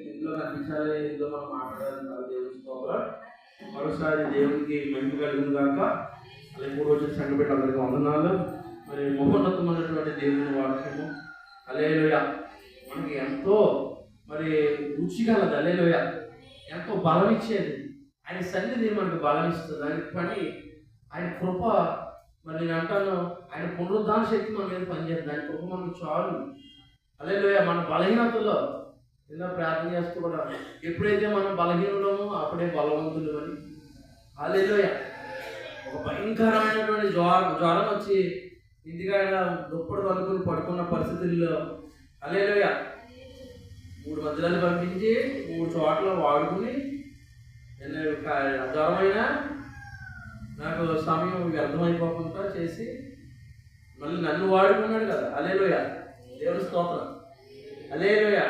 ఇందులో కనిపించాలి, ఇందులో మనం మాట్లాడాలి. దేవుని స్తోత్రం. మరోసారి దేవునికి మహిమ కలిగిన గాక. అలాగే మూడు వచ్చిన సంఘ బిడ్డ అందరికీ వందనాలు. మరి మహోన్నతమైనటువంటి దేవుని వాక్యము హల్లెలూయా మనకి ఎంతో మరి రుచిగలది. హల్లెలూయా ఎంతో బలం ఇచ్చేది. ఆయన సన్నిధి మనకు బలం ఇస్తుంది. ఆయన పని, ఆయన కృప, మరి నేను అంటాను ఆయన పునరుద్ధాన శక్తి మన మీద పనిచేస్తుంది. ఆయన కృప మనకు చాలు. హల్లెలూయా మన బలహీనతలో ఇలా ప్రార్థన చేస్తూ కూడా ఎప్పుడైతే మనం బలహీనులమో అప్పుడే బలవంతులు అని. హల్లెలూయా ఒక భయంకరమైనటువంటి జ్వరం వచ్చి ఇంటికాడ దుప్పటి కలుపుని పడుకున్న పరిస్థితుల్లో హల్లెలూయా 3 మధ్యలో పంపించి 3 చోట్ల వాడుకుని జ్వరమైనా నాకు సమయం వ్యర్థమైపోకుండా చేసి మళ్ళీ నన్ను వాడుకున్నాడు కదా. హల్లెలూయా దేవుని స్తోత్రం. హల్లెలూయా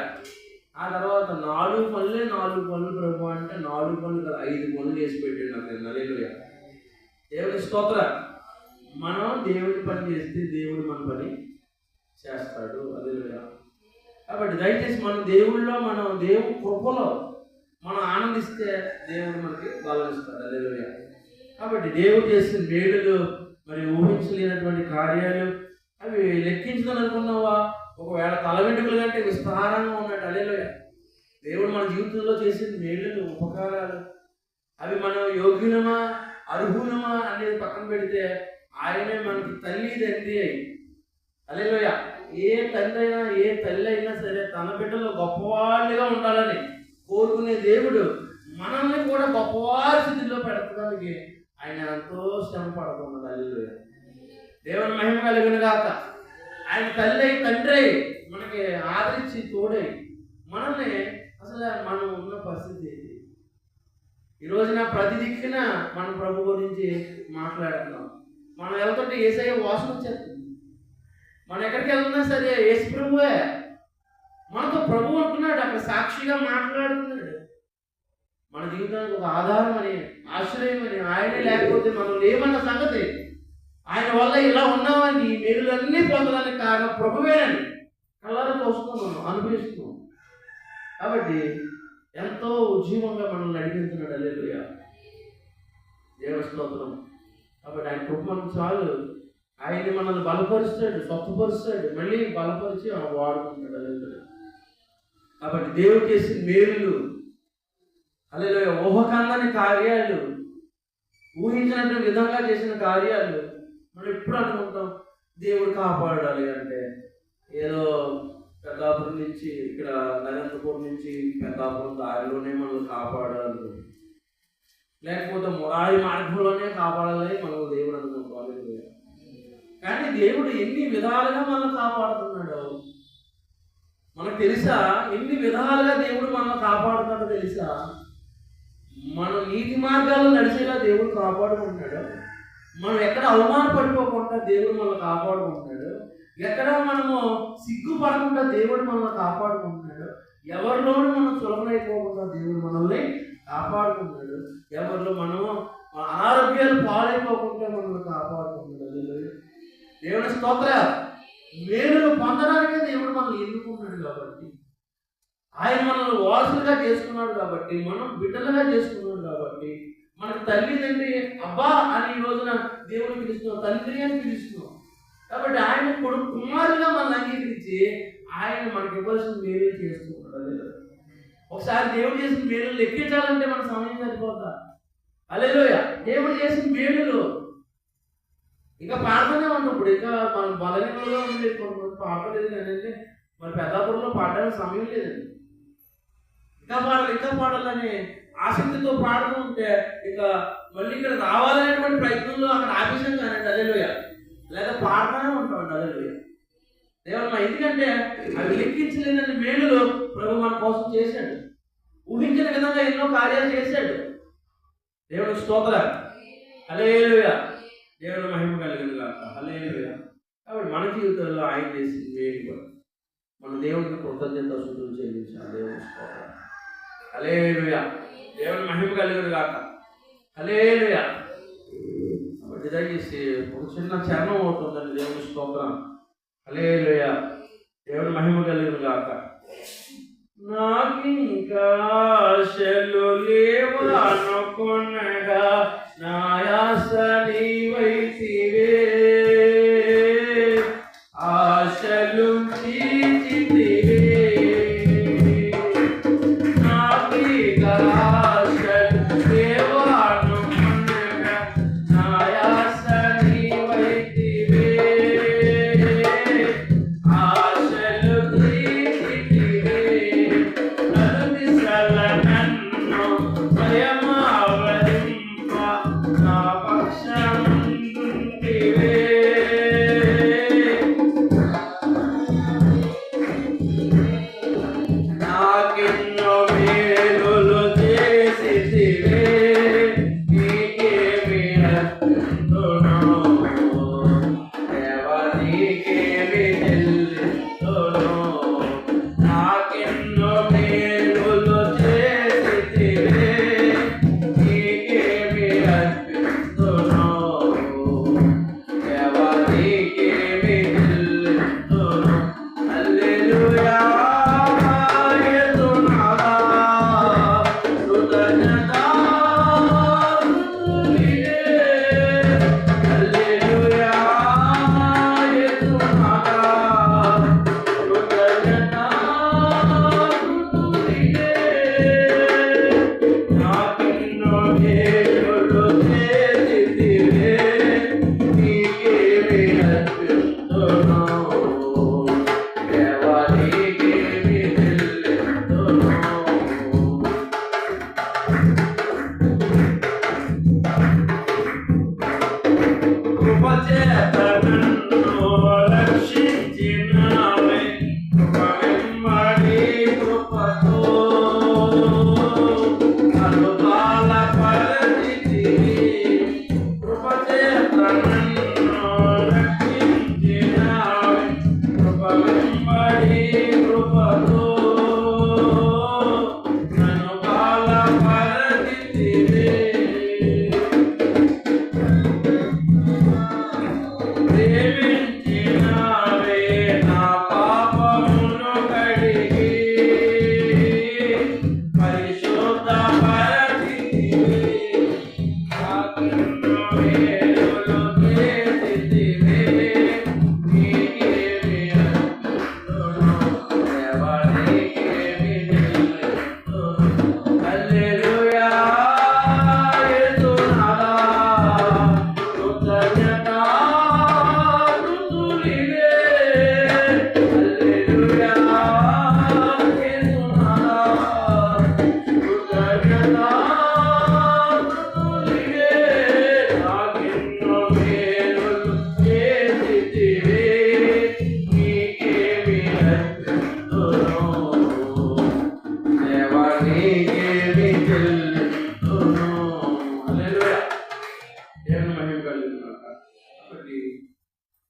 ఆ తర్వాత 4 పనులు ప్రభు అంటే 4 పనులు కదా 5 పనులు చేసి పెట్టాడు నాకు. హల్లెలూయా దేవుని స్తోత్రం. మనం దేవుడి పని చేస్తే దేవుడు మన పని చేస్తాడు. హల్లెలూయా కాబట్టి దయచేసి మనం దేవుళ్ళలో, మనం దేవుని కృపలో మనం ఆనందిస్తే దేవుడు మనకి బలం ఇస్తాడు. హల్లెలూయా కాబట్టి దేవుడు చేసిన మేలులు, మరి ఊహించలేనటువంటి కార్యాలు అవి లెక్కించుకొని అనుకున్నావా? ఒకవేళ తల వెంట్రుకల కంటే విస్తారంగా ఉన్నట్టు. హల్లెలూయా దేవుడు మన జీవితంలో చేసిన మేలులు, ఉపకారాలు అవి మనం యోగ్యులమా అర్హులమా అనేది పక్కన పెడితే ఆయనే మనకి తల్లి తండ్రి అయి. హల్లెలూయా ఏ తండ్రి అయినా ఏ తల్లి అయినా సరే తన బిడ్డలో గొప్పవాళ్ళుగా ఉండాలని కోరుకునే దేవుడు మనల్ని కూడా గొప్పవారి స్థితిలో పెడతానికి ఆయన ఎంతో శ్రమ పడుతున్నాడు. హల్లెలూయా దేవుని మహిమ కలుగును గాక. ఆయన తల్లి తండ్రి మనకి ఆదరించి తోడై మనల్ని అసలు మనం ఉన్న పరిస్థితి ఏంటి? ఈ రోజున ప్రతి దిక్కున మన ప్రభు గురించి మాట్లాడుతున్నాం. మనం వెళ్తుంటే యేసయ్య వాసన వచ్చేస్తుంది. మనం ఎక్కడికి వెళ్తున్నా సరే యేసు ప్రభువే మనతో ప్రభు అంటున్నాడు, అక్కడ సాక్షిగా మాట్లాడుతున్నాడు. మన జీవితానికి ఒక ఆధారం అని, ఆశ్రయం అని, ఆయనే లేకపోతే మనం లేమన్న సంగతి, ఆయన వల్ల ఇలా ఉన్నామని ఈ మేలులన్నీ పొందడానికి కారణం ప్రభువేనని కళ్ళారా చూస్తున్నాం, అనుభవిస్తున్నాం. కాబట్టి ఎంతో ఉజ్జీవంగా మనల్ని నడిపిస్తున్నాడు. హల్లెలూయా దేవుని స్తోత్రం. కాబట్టి ఆయన కృప మనకు చాలు. ఆయన్ని మనల్ని బలపరుస్తాడు, స్వస్థపరుస్తాడు, మళ్ళీ బలపరిచి మనం వాడుకుంటాడు. హల్లెలూయా కాబట్టి దేవుడు చేసిన మేలులు, హల్లెలూయా ఊహకందని కార్యాలు, ఊహించినటువంటి విధంగా చేసిన కార్యాలు మనం ఎప్పుడు అనుకుంటాం దేవుడు కాపాడాలి అంటే ఏదో పెద్దాపురం నుంచి ఇక్కడ నరేంద్రపురం నుంచి పెద్దాపురం దారిలోనే మనల్ని కాపాడాలి, లేకపోతే మురారి మార్గంలోనే కాపాడాలి మనం దేవుడు అనుకుంటాం. కానీ దేవుడు ఎన్ని విధాలుగా మనల్ని కాపాడుతున్నాడో మనకు తెలుసా? ఎన్ని విధాలుగా దేవుడు మనల్ని కాపాడుతాడో తెలుసా? మనం నీతి మార్గాల్లో నడిచేలా దేవుడు కాపాడుకుంటున్నాడు. మనం ఎక్కడ అవమానపడిపోకుండా దేవుడు మనల్ని కాపాడుకుంటున్నాడు. ఎక్కడ మనము సిగ్గుపడకుండా దేవుడు మనల్ని కాపాడుకుంటున్నాడు. ఎవరిలోనూ మనం సులభమైపోకుండా దేవుడు మనల్ని కాపాడుకుంటున్నాడు. ఎవరిలో మనము అనారోగ్యాలు పాలైపోకుండా మనల్ని కాపాడుకుంటున్నాడు. దేవుని స్తోత్ర. మేలులు పొందడానికే దేవుడు మనల్ని ఎన్నుకున్నాడు. కాబట్టి ఆయన మనల్ని వారసులుగా చేసుకున్నాడు. కాబట్టి మనం బిడ్డలుగా చేసుకున్నాడు. కాబట్టి మనకు తల్లి తండ్రి అబ్బా అని ఈ రోజున దేవుడు పిలుస్తున్నాం, తండ్రి అని పిలుస్తున్నాం. కాబట్టి ఆయన కొడుకు కుమారుగా మనల్ని అంగీకరించి ఆయన మనకి ఇవ్వాల్సిన మేలు చేసుకుంటాడు. ఒకసారి దేవుడు చేసిన మేలు లెక్కించాలంటే మన సమయం సరిపోతా. హల్లెలూయా దేవుడు చేసిన మేలులు ఇంకా పాడుతూనే ఉంటాం. ఇప్పుడు ఇంకా మన బలహీనంగా ఉంది, కొంతమంది పాడలేదు. అంటే మరి పెద్దాపురంలో పాడడానికి సమయం లేదండి. ఇంకా పాడాలని ఆసక్తితో పాడుతూ ఉంటే ఇక మళ్ళీ ఇక్కడ రావాలనేటువంటి ప్రయత్నంలో అక్కడ ఆవేశం కానండి. హల్లెలూయా లేదా పాడుతూనే ఉంటామండి. హల్లెలూయా దేవుడు. ఎందుకంటే అవి లెక్కించలేని మేలులు ప్రభు మన కోసం చేశాడు. ఊహించిన విధంగా ఎన్నో కార్యాలు చేశాడు. దేవుడు స్తోత్రం. హల్లెలూయా దేవుడు మహిమ కలిగిన గాక. హల్లెలూయా కాబట్టి మన జీవితంలో ఆయన చేసిన మేలు కూడా మన దేవుడికి కృతజ్ఞతాస్తుతులు చెల్లించాలి. దేవుని స్తోత్రం. హల్లెలూయా దేవుని మహిమ కలిగిన గాక. హల్లెలూయా కాబట్టి దయచేసి ఒక చిన్న చరణం అవుతుందండి. దేవుని స్తోత్రం. హల్లెలూయా దేవుని మహిమ కలిగిన గాక. నాకు నాకింకా ఆశలు లేవనుకొనగా నా ఆశ నీవైతివే, ఆశలు తీర్చితివే. నాకింకా ఆశలు లేవనుకొనగా నా ఆశ నీవైతివే, ఆశలు తీర్చితివే. నలుదిశల నన్ను స్వయమావరింప నా పక్షమందుంటివే. నాకెన్నో మేలులు చేసితివే, నీకేమి అర్పింతును దేవా, నీకేమి చెల్లింతును. నాకెన్నో మేలులు చేసితివే, నీకేమి అర్పింతును దేవా, నీకేమి చెల్లింతును. హల్లెలూయా.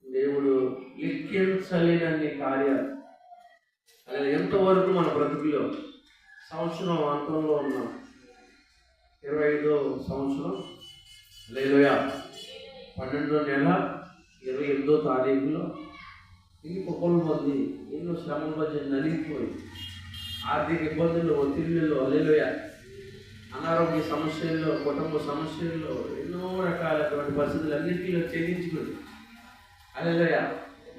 దేవుడు లెక్కించలేనన్ని కార్యాలు. అలా ఎంతవరకు మన బ్రతుకులో సంవత్సరం అంతంలో ఉన్నాం, 25వ సంవత్సరం, హల్లెలూయా, 12వ నెల 28వ తారీఖులో ఇన్ని కుప్పల మంది ఎన్నో శ్రమల మధ్య నలిగిపోయి ఆర్థిక ఇబ్బందులు, ఒత్తిళ్లలో, హల్లెలూయా, అనారోగ్య సమస్యల్లో, కుటుంబ సమస్యల్లో, ఎన్నో రకాలైనటువంటి పరిస్థితులన్నింటిలో ఛేదించుకుని హల్లెలూయా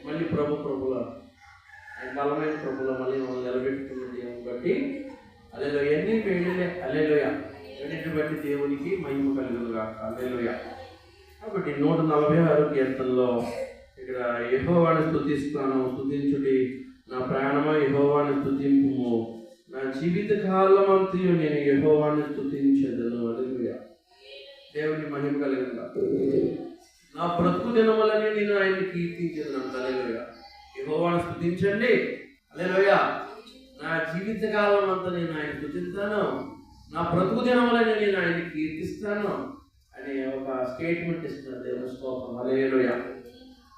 మళ్ళీ ప్రభుల ఆయన బలమైన ప్రభులో మళ్ళీ మమ్మల్ని నిలబెట్టుకున్నది బట్టి హల్లెలూయా, ఎన్ని పెళ్ళిలే, హల్లెలూయా, ఎన్నింటిని బట్టి దేవునికి మహిమ కలుగునుగా, హల్లెలూయా. కాబట్టి 146 కీర్తనలో ఇక్కడ యెహోవాను స్తుతిస్తాను, స్తుతించుడి నా ప్రాణమా యెహోవాను స్తుతింపుము, నా జీవిత కాలమంతయు నేను యెహోవాను స్తుతించెదను. హల్లెలూయా, దేవుని మహిమ కలుగునుగా. నా బ్రతుకు దినములని నేను ఆయన్ని కీర్తించెదను. హల్లెలూయా, యెహోవాను స్తుతించండి. హల్లెలూయా, నా జీవిత కాలం అంతా నేను ఆయన స్తుతిస్తాను, నా బ్రతుకు దినములని నేను ఆయన్ని కీర్తిస్తాను అని ఒక స్టేట్మెంట్ ఇస్తున్నారు. దేవుని స్తోత్రం, హల్లెలూయా.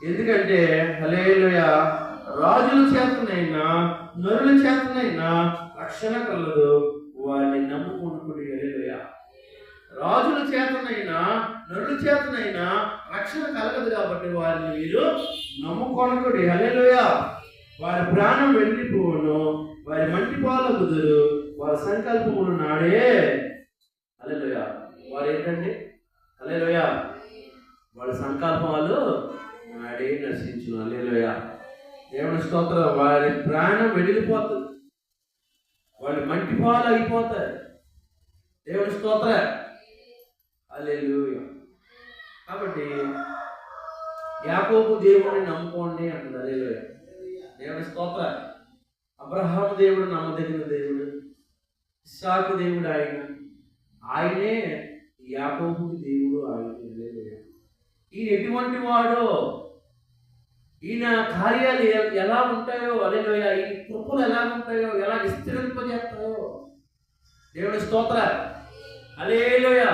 ఎందుకంటే హల్లెలూయా, రాజుల చేతనైనా నరుల చేతనైనా రక్షణ కలదు, వారిని నమ్ముకున్నప్పుడు. హల్లెలూయా, రాజుల చేతనైనా నరుల చేతనైనా రక్షణ కలగదు కాబట్టి వారిని మీరు నమ్ముకొనకుడి. హల్లెలూయా, వారి ప్రాణం వెళ్ళిపోవును, వారి మంటి పాలకుదురు వారి సంకల్పములు నాడే. హల్లెలూయా. వారు ఏంటండి? హల్లెలూయా. వారి సంకల్పాలు నాడే నశించును. హల్లెలూయా. దేవుని స్తోత్రం. వారి ప్రాణం వెడిలిపోతుంది, వాళ్ళు మంటి పాలు అయిపోతారు. దేవుని స్తోత్రం. హల్లెలూయా. కాబట్టి యాకోబు దేవుడిని నమ్ముకోండి అంటుంది. హల్లెలూయా. దేవుని స్తోత్రం. అబ్రహాము దేవుడు నమ్మదగిన దేవుడు, ఇస్సాకు దేవుడు ఆయనే యాకోబు దేవుడు ఆయన. ఈయన ఎటువంటి వాడో, ఈయన కార్యాలు ఎలా ఉంటాయో, హల్లెలూయా, ఈయన కృపలు ఎలా ఉంటాయో, ఎలా విస్తరింపజేస్తాయో. దేవుని స్తోత్రం. హల్లెలూయా.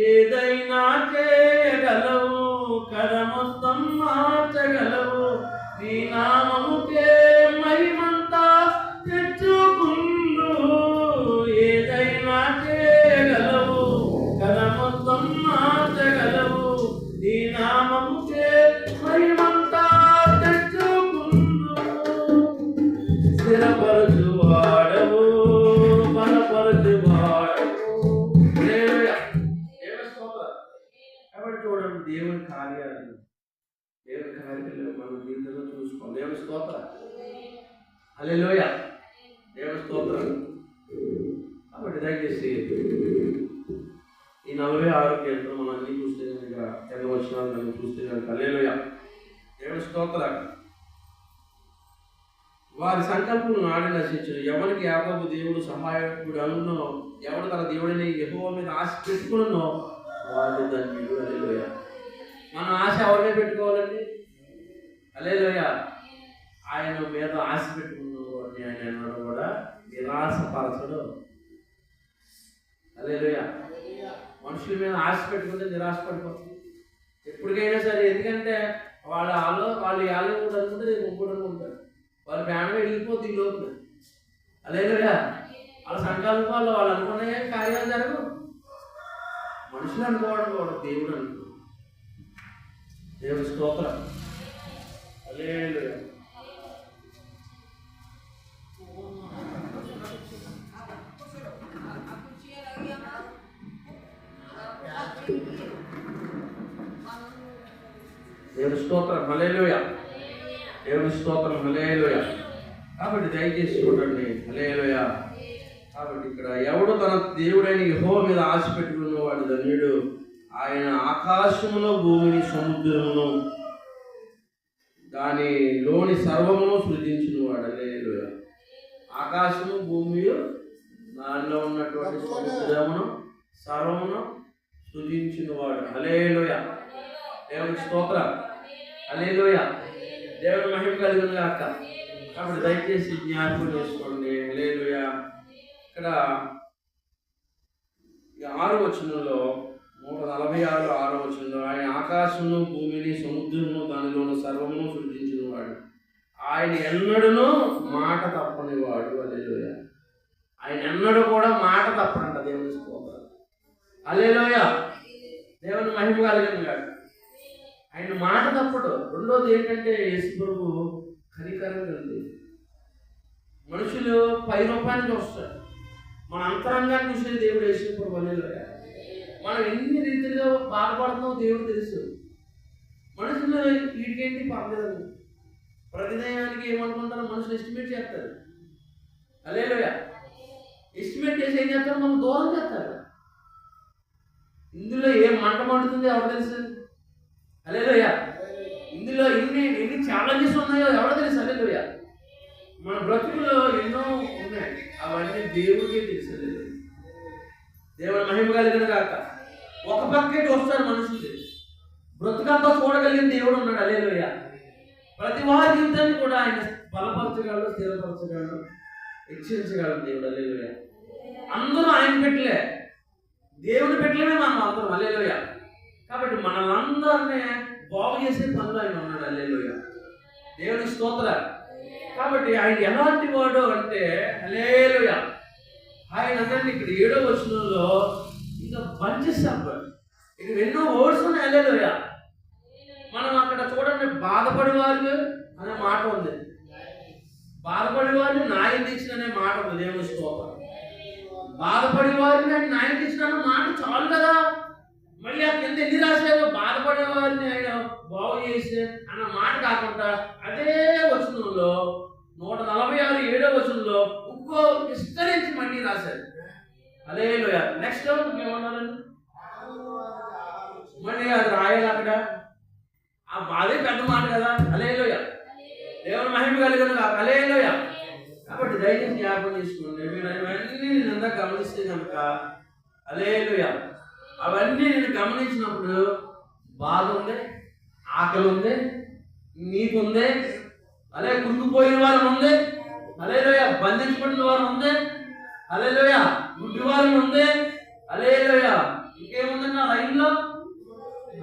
ఏదైనా చేయగలవు, కరమొత్తం మార్చగలవు, నీ నామముకే మహిమంతా తెచ్చుకుందు. ఏదైనా చేయగలవు, కరమొత్తం మార్చగలవు, నీ నామముకే మహిమంతా తెచ్చుకుందు. స్థిరపరచు వాడవు, బలపరచు వాడవు. కాబట్టి చూడండి, దేవుని కార్యాలు మన జీవితంలో చూసుకోవాలి. దేవుని స్తోత్రం. హల్లెలూయా. దేవుని స్తోత్రం. కాబట్టి దయచేసి ఈ 46 కేంద్రం మనం అన్ని చూస్తే కనుక, తెలుగు వచ్చిన చూస్తే కనుక, హల్లెలూయా, దేవుని స్తోత్రం. వారి సంకల్పం నాడి నశించను. ఎవరికి యాకోబు దేవుడు సహాయకుడు అనున్నో, ఎవడు తన దేవుడిని యెహోవా మీద ఆశ పెట్టుకున్నో వాడు ధన్యుడు. హల్లెలూయా. మనం ఆశ ఎవరి మీద పెట్టుకోవాలండి? హల్లెలూయా. ఆయన మీద ఆశ పెట్టుకున్నవాడిని ఆయన అన్నాడు కూడా నిరాశపరచడు. హల్లెలూయా. మనుషుల మీద ఆశ పెట్టుకుంటే నిరాశపడిపోతుంది ఎప్పటికైనా సరే. ఎందుకంటే వాళ్ళు కూడా అనుకుంటే రేపు ఇంకోటి అనుకుంటారు. వాళ్ళ ప్రాణం వెళ్ళిపోతుంది ఈ లోపల. హల్లెలూయా. వాళ్ళ సంకల్పాల్లో వాళ్ళు అనుకునే కార్యాలు జరగవు. మనుషులు అనుకోవడం కూడా దేవుడు అనుకో. దేవుని స్తోత్రం. హల్లెలూయా. దేవుని స్తోత్రం. హల్లెలూయా. దేవుని స్తోత్రం. హల్లెలూయా. కాబట్టి దయచేసి చూడండి. హల్లెలూయా. కాబట్టి ఇక్కడ ఎవడు తన దేవుడైన యెహోవా మీద ఆశ పెట్టుకున్నవాడు ధన్యుడు. ఆయన ఆకాశములో భూమిని సముద్రమును దానిలోని సర్వమును సృజించినవాడు. హల్లెలూయా. ఆకాశము భూమియు దానిలో ఉన్నటువంటి సముద్రమును సర్వమును సృజించినవాడు. హల్లెలూయా. దేవుని స్తోత్రం. హల్లెలూయా. దేవుని మహిమ కలుగును గాక. కాబట్టి దయచేసి జ్ఞాపకం చేసుకోండి. హల్లెలూయా. ఇక్కడ 6వ వచనంలో 146 6వ వచనంలో ఆయన ఆకాశమును భూమిని సముద్రమును దానిలోని సర్వమును సృజించినవాడు. ఆయన ఎన్నడూనూ మాట తప్పనివాడు. హల్లెలూయా. ఆయన ఎన్నడూ కూడా మాట తప్పడంట. దేవుని స్తోత్రం. హల్లెలూయా. దేవుని మహిమ కలిగింది కాదు. ఆయన మాట తప్పడు. రెండోది ఏంటంటే యేసు ప్రభు కనికరం కలిగింది. మనుషులు పై రూపాన్ని చూస్తారు, మన అంతరంగాన్ని చూసే దేవుడు యేసు ప్రభు. హల్లెలూయా. మనం ఎన్ని రీతిలో బాధపడుతున్నామో దేవుడు తెలుసు. మనుషులు వీటికేంటి పర్లేదు, ప్రతిదయానికి ఏమనుకుంటారో మనుషులు ఎస్టిమేట్ చేస్తారు. హల్లెలూయా. ఎస్టిమేట్ చేసి ఏం చేస్తారు? మనం దూరం చేస్తారు. ఇందులో ఏం మంట మండుతుంది ఎవరు తెలుసు? హల్లెలూయా. ఇందులో ఎన్ని ఛాలెంజెస్ ఉన్నాయో ఎవరో తెలుసు. హల్లెలూయా. మన బ్రతుకులో ఎన్నో ఉన్నాయి, అవన్నీ దేవుడికే తెలుసు. దేవుని మహిమ కలిగిన కాక ఒక పక్కే చూస్తారు మనుషులు, బ్రతుకంతా చూడగలిగిన దేవుడు ఉన్నాడు. హల్లెలూయా. ప్రతి వారి జీవితాన్ని కూడా ఆయన బలపరచగలడు, స్థిరపరచగలడు, హెచ్చరించగలడు దేవుడు. హల్లెలూయా. అందరూ ఆయన పెట్టలే, దేవుని పెట్టలేమే మనం అందరం. హల్లెలూయా. కాబట్టి మనలందరినీ బాగు చేసే పనులు ఆయన ఉన్నాడు. హల్లెలూయా. దేవుని స్తోత్రం. కాబట్టి ఆయన ఎలాంటి వాడు అంటే, హల్లెలూయా, ఆయన అంటే ఇక్కడ 7వ వచనంలో ఇంకా బంచెస్ అవ్వాలి. ఇక్కడ ఎన్నో వర్డ్స్ ఉన్నాయి. హల్లెలూయా. మనం అక్కడ చూడండి, బాధపడేవారు అనే మాట ఉంది. బాధపడే వారిని న్యాయం తీర్చిననే మాట ఉంది. దేవుని స్తోత్రం. బాధపడే వారిని ఆయన న్యాయం తీర్చిన మాట చాలు కదా. మళ్ళీ ఆ కింద ఎన్ని రాశారు? బాధపడే వారిని ఆయన బాగు చేసి అన్న మాట కాకుండా అదే వచనంలో 146 7వ వచనంలో ఇంకో విస్తరించి మళ్ళీ రాశారు. హల్లెలూయా. నెక్స్ట్ ఏమన్నారండి? మళ్ళీ అది రాయాలి అక్కడ. ఆ బాధే పెద్ద మాట కదా. హల్లెలూయా. దేవుని మహిమ కలిగిన హల్లెలూయా. కాబట్టి దయచేసి జ్ఞాపకం చేసుకోండి. మీరు అవన్నీ నేను అంతా గమనిస్తే కనుక హల్లెలూయా, అవన్నీ నేను గమనించినప్పుడు బాధ ఉంది, ఆకలి ఉంది, నీకు ఉంది, అలాగే కుంగిపోయిన వారు ఉంది, హల్లెలూయా, బంధించబడిన వారు ఉంది, హల్లెలూయా, గుడ్డి వారు ఉంది, హల్లెలూయా, ఇంకేముంది నా లైన్లో?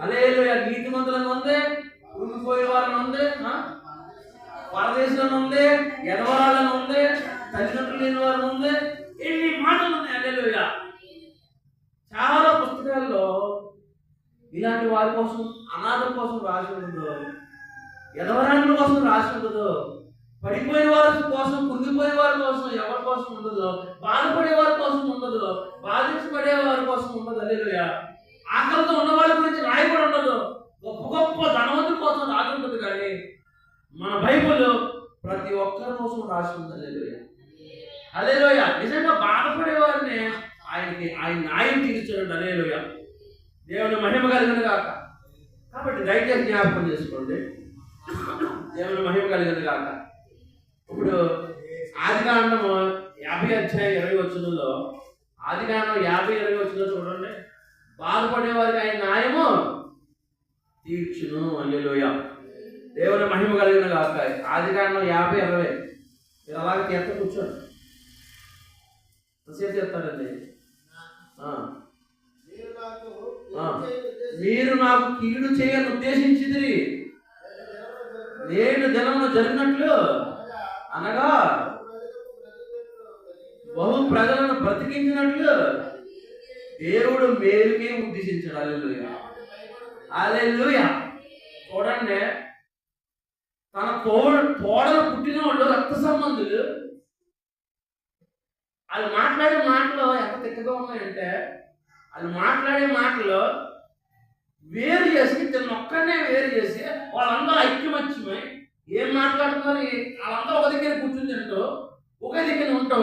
హల్లెలూయా, నీతిమంతులను ఉంది, కుంగిపోయిన వారిని ఉంది, పరదేశంలో ఉంది, ఎడవరాలను ఉంది, తల్లిదండ్రులు లేని వారు ఉంది. ఎన్ని మాటలు ఉన్నాయి. హల్లెలూయా. చాలా పుస్తకాల్లో ఇలాంటి వారి కోసం, అనాథల కోసం రాసి ఉండదు, ఎడవరాల కోసం రాసి ఉండదు, పడిపోయిన వారి కోసం, కుంగిపోయే వారి కోసం ఎవరి కోసం ఉండదు, బాధపడే వారి కోసం ఉండదు, బాధించబడే వారి కోసం ఉండదు. హల్లెలూయా. ఆకలితో ఉన్న వాళ్ళ గురించి రాయబడి ఉండదు, గొప్ప గొప్ప ధనవంతుల కోసం రాసి ఉంటుంది. కానీ మన బైబిల్ ప్రతి ఒక్కరి కోసం రాసి ఉంది. హల్లెలూయా. హల్లెలూయా. నిజంగా బాధపడే వారిని ఆయన న్యాయం తీర్చాడు. హల్లెలూయా. దేవుని మహిమ కలిగిన కాక. కాబట్టి దయచేసి జ్ఞాపకం చేసుకోండి. దేవుని మహిమ కలిగిన కాక. ఇప్పుడు ఆదికాండము 50:20 ఆదికాండం 50:20 చూడండి. బాధపడే వారికి ఆయన న్యాయము తీర్చును. హల్లెలూయా. దేవుని మహిమ కలిగిన కాక. ఆదికాండం 50:20 మీరు అలాగే తీర్థ కూర్చోండి. ఎంతసేపు చెప్తారండి? మీరు నాకు కీడు చేయని ఉద్దేశించిదిరి, నేడు దినమున జరిగినట్లు అనగా బహు ప్రజలను బ్రతికించినట్లు దేవుడు మేలుకే ఉద్దేశించాడు. హల్లెలూయా. హల్లెలూయా. చూడండి, తన తోడలు పుట్టిన వాళ్ళు రక్త సంబంధులు వాళ్ళు మాట్లాడే మాటలు ఎంత తిక్కగా ఉన్నాయంటే, వాళ్ళు మాట్లాడే మాటలు వేరు చేసి ఒక్కనే వేరు చేసి వాళ్ళందరూ ఐక్యమత్యమై ఏం మాట్లాడుతున్నారు? వాళ్ళందరూ ఒక దగ్గర కూర్చుని తింటూ ఒకే దగ్గర ఉంటూ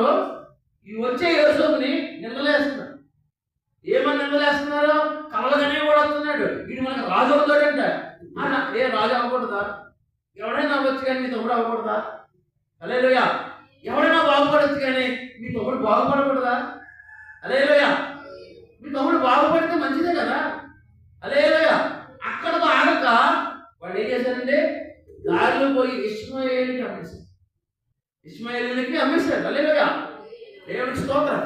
ఈ వచ్చే యేసుని నిందలేస్తున్నారు. ఏమని నిందలేస్తున్నారు? కలలుగానే కూడా వస్తున్నాడు, వీడు మనకు రాజు అవుతాడంట. ఏ రాజు అవ్వకూడదా? ఎవడైనా అవ్వచ్చు కానీ నీ తమ్ముడు అవ్వకూడదా? హల్లెలూయా. ఎవడైనా బాగుపడవచ్చు కానీ మీ తమ్ముడు బాగుపడకూడదా? హల్లెలూయా. మీ తమ్ముడు బాగుపడితే మంచిదే కదా. హల్లెలూయా. అక్కడతో ఆగక వాడు ఏం చేశారంటే దారిలో పోయి ఇష్మాయేలుకి అమ్మేశాడు. హల్లెలూయా. దేవుడికి స్తోత్రం.